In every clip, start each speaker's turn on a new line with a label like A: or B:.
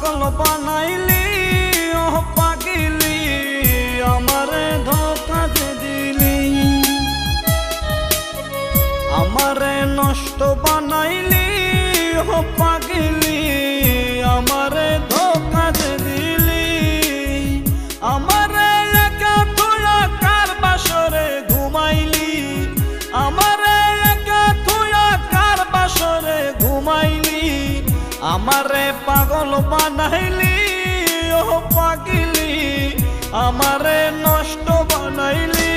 A: পাগল বানাইলি ও পাগিলি আমারে ধোঁকা যে দিলি আমারে নষ্ট বানাইলি ও পাগিলি আমারে ধোঁকা যে দিলি আমারে একা তুইয়া কার বাসরে ঘুমাইলি আমারে একা তুইয়া কার বাসরে ঘুমাইলি আমারে পাগল বানাইলি ও পাগিলি আমারে নষ্ট বানাইলি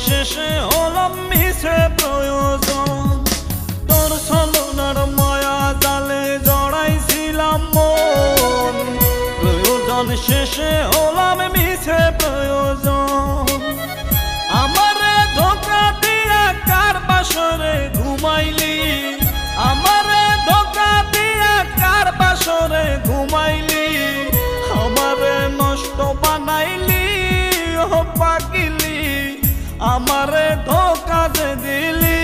A: শেষে হলাম মিছে প্রয়োজন তোর ছলনার মায়া জালে জড়াইছিলাম মন প্রয়োজন শেষে হলাম মিছে প্রয়োজন আমারে ধোঁকা দিয়া কার বাসরে ঘুমাইলি আমারে ধোঁকা দিয়া কার বাসরে ঘুমাইলি আমারে নষ্ট বানাইলি ও পাগিলি আমারে ধোঁকা যে দিলি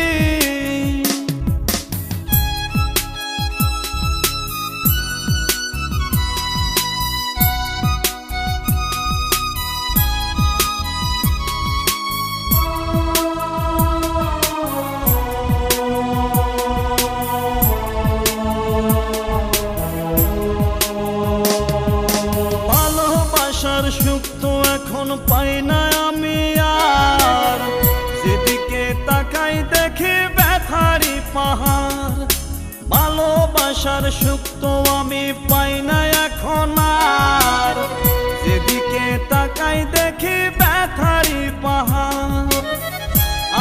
A: ভালোবাসার সুখ তো এখন পাই না আমি আর যেদিকে তাকাই দেখি ব্যথারি পাহাড় ভালোবাসার সুখ তো আমি পাই না এখন আর যেদিকে তাকাই দেখি ব্যথারি পাহাড়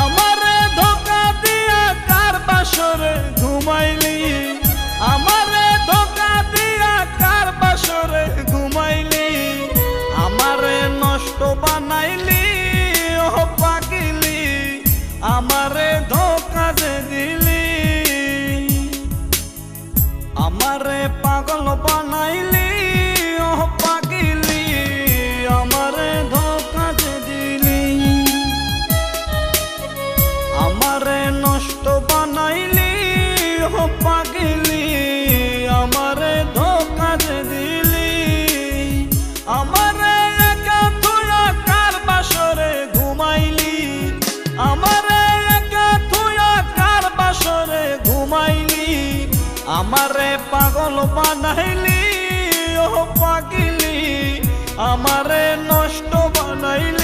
A: আমারে ধোঁকা দিয়া কার বাসরে ঘুমাইলি আমারে ধোঁকা দিয়া কার বাসরে ঘুমাইলি আমারে নষ্ট বানাইলি ও পাগিলি আমারে ধোঁকা যে দিলি আমারে পাগল বানাইলি ও পাগিলি আমারে ধোঁকা যে দিলি আমারে নষ্ট বানাইলি ও পাগিলি আমারে ধোঁকা যে দিলি আমারে একা তুইয়া কার বাসরে ঘুমাইলি আমারে একা তুইয়া কার বাসরে ঘুমাইলি আমারে পাগল বানাইলি ও পাগিলি আমারে নষ্ট বানাইলি।